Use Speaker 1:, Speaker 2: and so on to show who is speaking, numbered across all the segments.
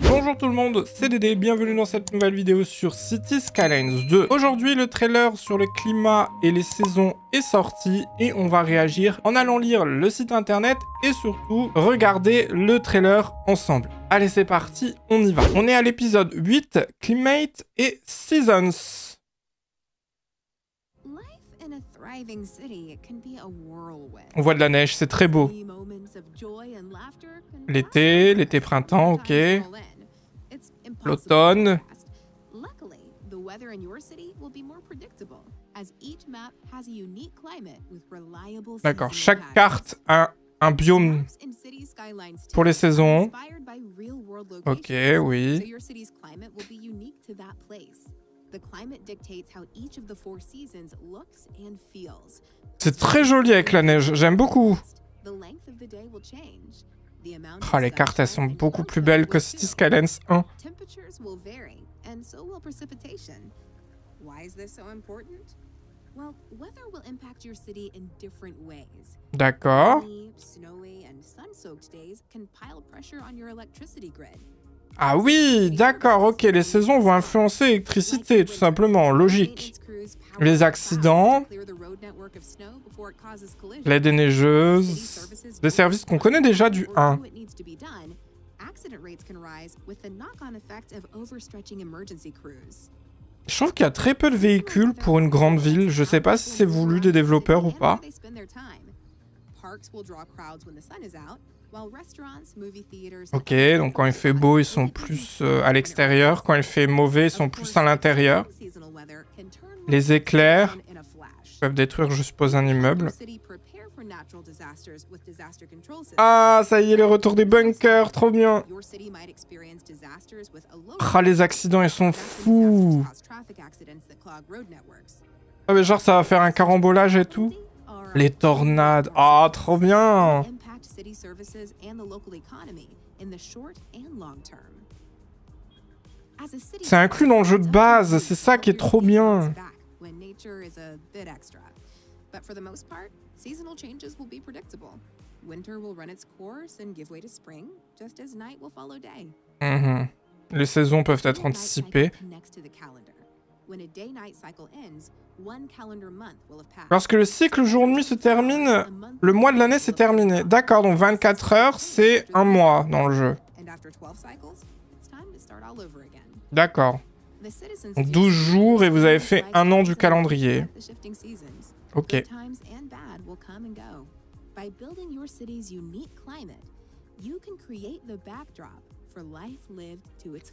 Speaker 1: Bonjour tout le monde, c'est Dédé, bienvenue dans cette nouvelle vidéo sur Cities Skylines 2. Aujourd'hui, le trailer sur le climat et les saisons est sorti et on va réagir en allant lire le site internet et surtout regarder le trailer ensemble. Allez, c'est parti, on y va. On est à l'épisode 8, Climate et Seasons. On voit de la neige, c'est très beau. L'été printemps, ok. L'automne. D'accord, chaque carte a un biome pour les saisons. Ok, oui. C'est très joli avec la neige, j'aime beaucoup. Oh, les cartes, elles sont beaucoup plus belles que Cities Skylines 1. D'accord. Ah oui, d'accord, ok, les saisons vont influencer l'électricité, tout simplement, logique. Les accidents, l'aide des neigeuses, des services qu'on connaît déjà du 1. Je trouve qu'il y a très peu de véhicules pour une grande ville, je sais pas si c'est voulu des développeurs ou pas. Ok, donc quand il fait beau, ils sont plus à l'extérieur. Quand il fait mauvais, ils sont plus à l'intérieur. Les éclairs peuvent détruire, je suppose, un immeuble. Ah, ça y est, le retour des bunkers, trop bien. Ah, les accidents, ils sont fous. Ah, mais genre, ça va faire un carambolage et tout. Les tornades, ah, trop bien. C'est inclus dans le jeu de base, c'est ça qui est trop bien. Les saisons peuvent être anticipées. Lorsque le cycle jour-nuit se termine, le mois de l'année s'est terminé. D'accord, donc 24 heures, c'est un mois dans le jeu. D'accord. 12 jours et vous avez fait un an du calendrier. Ok.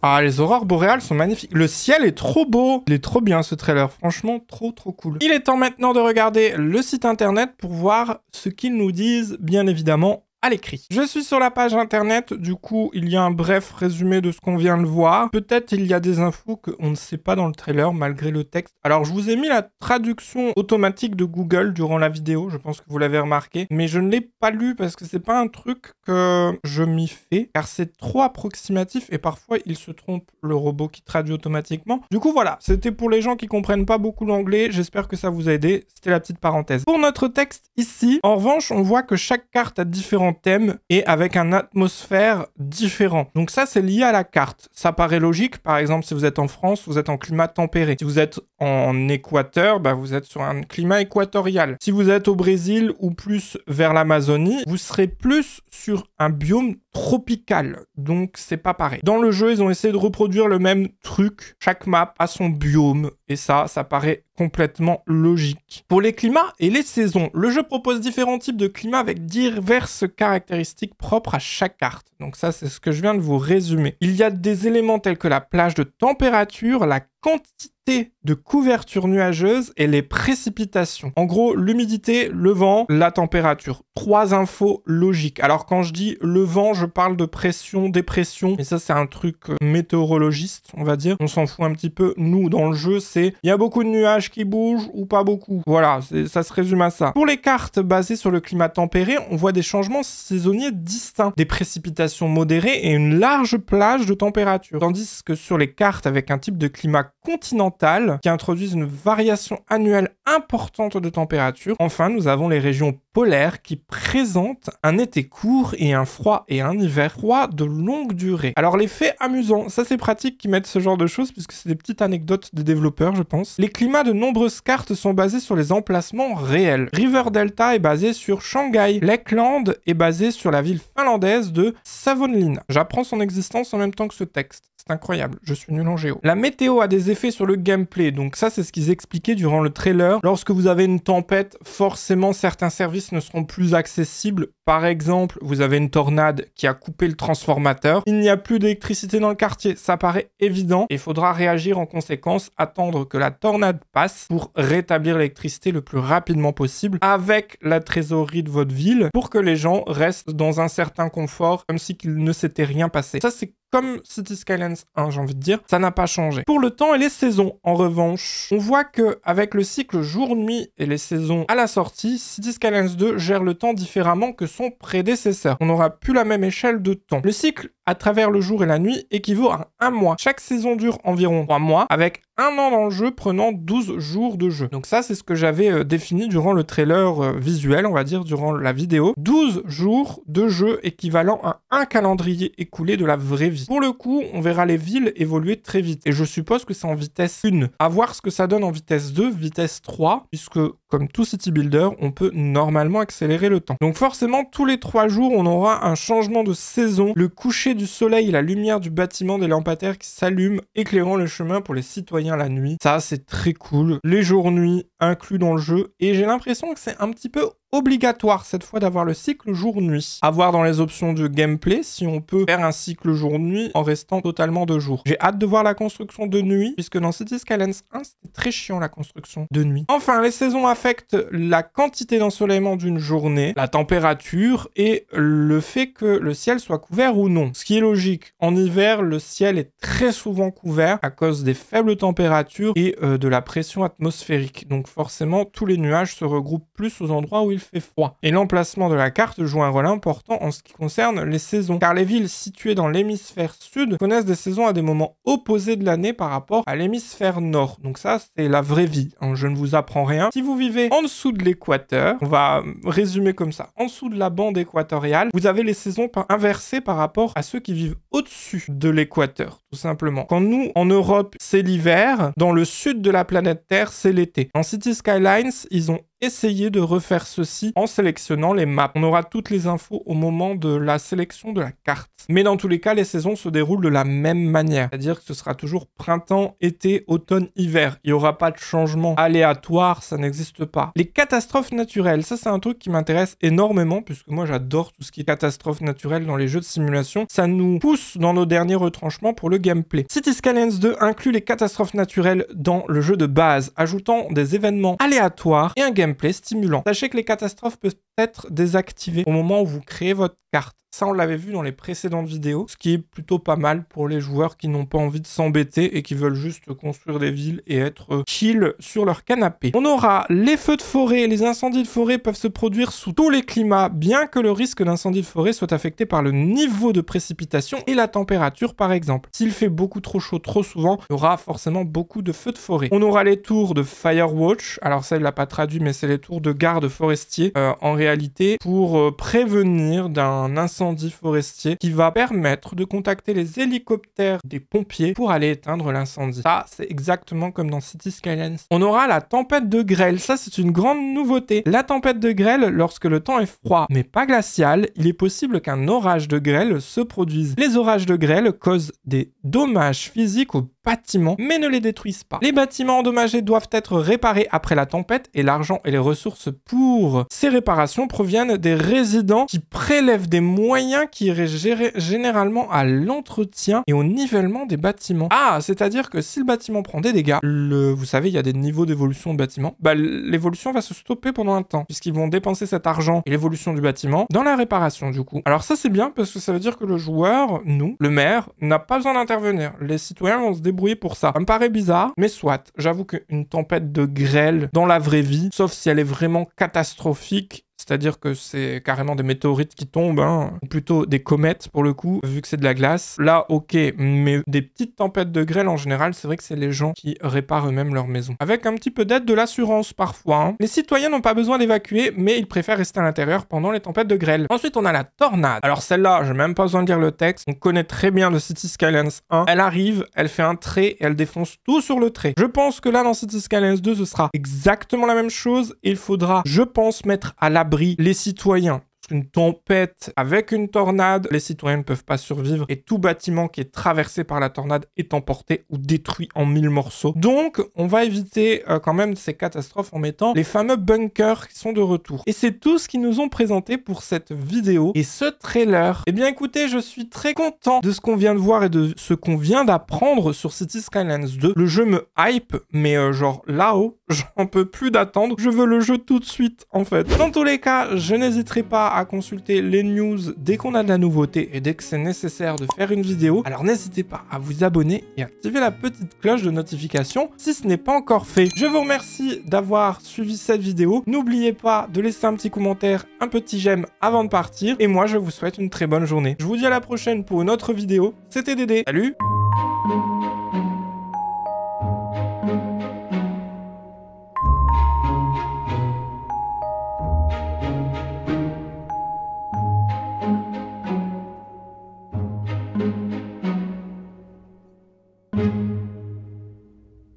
Speaker 1: Ah, les aurores boréales sont magnifiques. Le ciel est trop beau. Il est trop bien ce trailer. Franchement, trop cool. Il est temps maintenant de regarder le site internet pour voir ce qu'ils nous disent, bien évidemment, à l'écrit. Je suis sur la page internet, du coup, il y a un bref résumé de ce qu'on vient de voir. Peut-être il y a des infos qu'on ne sait pas dans le trailer, malgré le texte. Alors, je vous ai mis la traduction automatique de Google durant la vidéo, je pense que vous l'avez remarqué, mais je ne l'ai pas lu parce que c'est pas un truc que je m'y fais, car c'est trop approximatif et parfois il se trompe, le robot qui traduit automatiquement. Du coup, voilà, c'était pour les gens qui comprennent pas beaucoup l'anglais, j'espère que ça vous a aidé, c'était la petite parenthèse. Pour notre texte ici, en revanche, on voit que chaque carte a différents thèmes et avec un atmosphère différent. Donc ça, c'est lié à la carte. Ça paraît logique. Par exemple, si vous êtes en France, vous êtes en climat tempéré. Si vous êtes en Équateur, bah, vous êtes sur un climat équatorial. Si vous êtes au Brésil ou plus vers l'Amazonie, vous serez plus sur un biome tropical. Donc, c'est pas pareil. Dans le jeu, ils ont essayé de reproduire le même truc. Chaque map a son biome. Et ça paraît complètement logique. Pour les climats et les saisons, le jeu propose différents types de climats avec diverses caractéristiques propres à chaque carte. Donc ça, c'est ce que je viens de vous résumer. Il y a des éléments tels que la plage de température, la quantité de couverture nuageuse et les précipitations. En gros, l'humidité, le vent, la température. 3 infos logiques. Alors quand je dis le vent, je parle de pression, dépression. Et ça, c'est un truc météorologiste, on va dire. On s'en fout un petit peu. Nous, dans le jeu, c'est il y a beaucoup de nuages qui bougent ou pas beaucoup. Voilà, ça se résume à ça. Pour les cartes basées sur le climat tempéré, on voit des changements saisonniers distincts. Des précipitations modérées et une large plage de température. Tandis que sur les cartes avec un type de climat continental, extrêmes qui introduisent une variation annuelle importante de température. Enfin, nous avons les régions polaires qui présentent un été court et un froid et un hiver froid de longue durée. Alors les faits amusants, ça c'est pratique qu'ils mettent ce genre de choses puisque c'est des petites anecdotes des développeurs je pense. Les climats de nombreuses cartes sont basés sur les emplacements réels. River Delta est basé sur Shanghai. Lakeland est basé sur la ville finlandaise de Savonlinna. J'apprends son existence en même temps que ce texte. C'est incroyable, je suis nul en géo. La météo a des effets sur le gameplay, donc ça c'est ce qu'ils expliquaient durant le trailer. Lorsque vous avez une tempête, forcément certains services ne seront plus accessibles. Par exemple, vous avez une tornade qui a coupé le transformateur. Il n'y a plus d'électricité dans le quartier, ça paraît évident. Il faudra réagir en conséquence, attendre que la tornade passe pour rétablir l'électricité le plus rapidement possible avec la trésorerie de votre ville pour que les gens restent dans un certain confort comme si qu'il ne s'était rien passé. Ça c'est comme Cities Skylines 1, j'ai envie de dire, ça n'a pas changé. Pour le temps et les saisons, en revanche, on voit que avec le cycle jour-nuit et les saisons à la sortie, Cities Skylines 2 gère le temps différemment que son prédécesseur. On n'aura plus la même échelle de temps. Le cycle à travers le jour et la nuit équivaut à un mois. Chaque saison dure environ 3 mois, avec un an dans le jeu prenant 12 jours de jeu. Donc ça, c'est ce que j'avais défini durant le trailer visuel, on va dire, durant la vidéo. 12 jours de jeu équivalent à un calendrier écoulé de la vraie vie. Pour le coup, on verra les villes évoluer très vite. Et je suppose que c'est en vitesse 1. À voir ce que ça donne en vitesse 2, vitesse 3, puisque comme tout city builder, on peut normalement accélérer le temps. Donc forcément, tous les 3 jours, on aura un changement de saison. Le coucher du soleil et la lumière du bâtiment des lampadaires qui s'allument, éclairant le chemin pour les citoyens la nuit. Ça, c'est très cool. Les jours-nuits inclus dans le jeu. Et j'ai l'impression que c'est un petit peu obligatoire cette fois d'avoir le cycle jour-nuit. À voir dans les options de gameplay si on peut faire un cycle jour-nuit en restant totalement de jour. J'ai hâte de voir la construction de nuit, puisque dans Cities Skylines 1, c'était très chiant la construction de nuit. Enfin, les saisons affectent la quantité d'ensoleillement d'une journée, la température et le fait que le ciel soit couvert ou non. Ce qui est logique. En hiver, le ciel est très souvent couvert à cause des faibles températures et de la pression atmosphérique. Donc forcément, tous les nuages se regroupent plus aux endroits où il fait froid. Et l'emplacement de la carte joue un rôle important en ce qui concerne les saisons, car les villes situées dans l'hémisphère sud connaissent des saisons à des moments opposés de l'année par rapport à l'hémisphère nord. Donc ça, c'est la vraie vie, hein. Je ne vous apprends rien. Si vous vivez en dessous de l'équateur, on va résumer comme ça, en dessous de la bande équatoriale, vous avez les saisons inversées par rapport à ceux qui vivent au-dessus de l'équateur, tout simplement. Quand nous, en Europe, c'est l'hiver, dans le sud de la planète Terre, c'est l'été. En Cities Skylines, ils ont essayé de refaire ceci en sélectionnant les maps. On aura toutes les infos au moment de la sélection de la carte. Mais dans tous les cas, les saisons se déroulent de la même manière. C'est-à-dire que ce sera toujours printemps, été, automne, hiver. Il n'y aura pas de changement aléatoire, ça n'existe pas. Les catastrophes naturelles, ça c'est un truc qui m'intéresse énormément puisque moi j'adore tout ce qui est catastrophes naturelles dans les jeux de simulation. Ça nous pousse dans nos derniers retranchements pour le gameplay. Cities Skylines 2 inclut les catastrophes naturelles dans le jeu de base, ajoutant des événements aléatoires et un gameplay stimulant. Sachez que les catastrophes peuvent être désactivées au moment où vous créez votre carte. Ça, on l'avait vu dans les précédentes vidéos, ce qui est plutôt pas mal pour les joueurs qui n'ont pas envie de s'embêter et qui veulent juste construire des villes et être chill sur leur canapé. On aura les feux de forêt. Les incendies de forêt peuvent se produire sous tous les climats, bien que le risque d'incendie de forêt soit affecté par le niveau de précipitation et la température, par exemple. S'il fait beaucoup trop chaud trop souvent, il y aura forcément beaucoup de feux de forêt. On aura les tours de Firewatch. Alors ça, il l'a pas traduit, mais c'est les tours de garde forestier, en réalité, pour prévenir d'un incendie forestier qui va permettre de contacter les hélicoptères des pompiers pour aller éteindre l'incendie. Ça, c'est exactement comme dans Cities Skylines. On aura la tempête de grêle. Ça, c'est une grande nouveauté. La tempête de grêle, lorsque le temps est froid, mais pas glacial, il est possible qu'un orage de grêle se produise. Les orages de grêle causent des dommages physiques aux bâtiments, mais ne les détruisent pas. Les bâtiments endommagés doivent être réparés après la tempête et l'argent et les ressources pour ces réparations proviennent des résidents qui prélèvent des moyens qui iraient généralement à l'entretien et au nivellement des bâtiments. Ah, c'est-à-dire que si le bâtiment prend des dégâts, vous savez, il y a des niveaux d'évolution de bâtiment, l'évolution va se stopper pendant un temps, puisqu'ils vont dépenser cet argent et l'évolution du bâtiment dans la réparation du coup. Alors ça c'est bien parce que ça veut dire que le joueur, nous, le maire, n'a pas besoin d'intervenir. Les citoyens vont se débrouiller pour ça. Ça me paraît bizarre, mais soit. J'avoue qu'une tempête de grêle dans la vraie vie, sauf si elle est vraiment catastrophique, c'est-à-dire que c'est carrément des météorites qui tombent, hein, ou plutôt des comètes pour le coup, vu que c'est de la glace. Là, ok, mais des petites tempêtes de grêle en général, c'est vrai que c'est les gens qui réparent eux-mêmes leur maison. Avec un petit peu d'aide de l'assurance parfois. Hein. Les citoyens n'ont pas besoin d'évacuer, mais ils préfèrent rester à l'intérieur pendant les tempêtes de grêle. Ensuite, on a la tornade. Alors celle-là, j'ai même pas besoin de lire le texte, on connaît très bien le Cities Skylines 1. Elle arrive, elle fait un trait et elle défonce tout sur le trait. Je pense que là, dans Cities Skylines 2, ce sera exactement la même chose et il faudra, je pense, mettre à l'abri les citoyens. Une tempête avec une tornade, les citoyens ne peuvent pas survivre et tout bâtiment qui est traversé par la tornade est emporté ou détruit en 1000 morceaux. Donc, on va éviter quand même ces catastrophes en mettant les fameux bunkers qui sont de retour. Et c'est tout ce qu'ils nous ont présenté pour cette vidéo et ce trailer. Eh bien écoutez, je suis très content de ce qu'on vient de voir et de ce qu'on vient d'apprendre sur Cities Skylines 2. Le jeu me hype, mais genre là-haut, j'en peux plus d'attendre. Je veux le jeu tout de suite en fait. Dans tous les cas, je n'hésiterai pas à consulter les news dès qu'on a de la nouveauté et dès que c'est nécessaire de faire une vidéo. Alors n'hésitez pas à vous abonner et activer la petite cloche de notification si ce n'est pas encore fait. Je vous remercie d'avoir suivi cette vidéo. N'oubliez pas de laisser un petit commentaire, un petit j'aime avant de partir. Et moi, je vous souhaite une très bonne journée. Je vous dis à la prochaine pour une autre vidéo. C'était Dédé. Salut!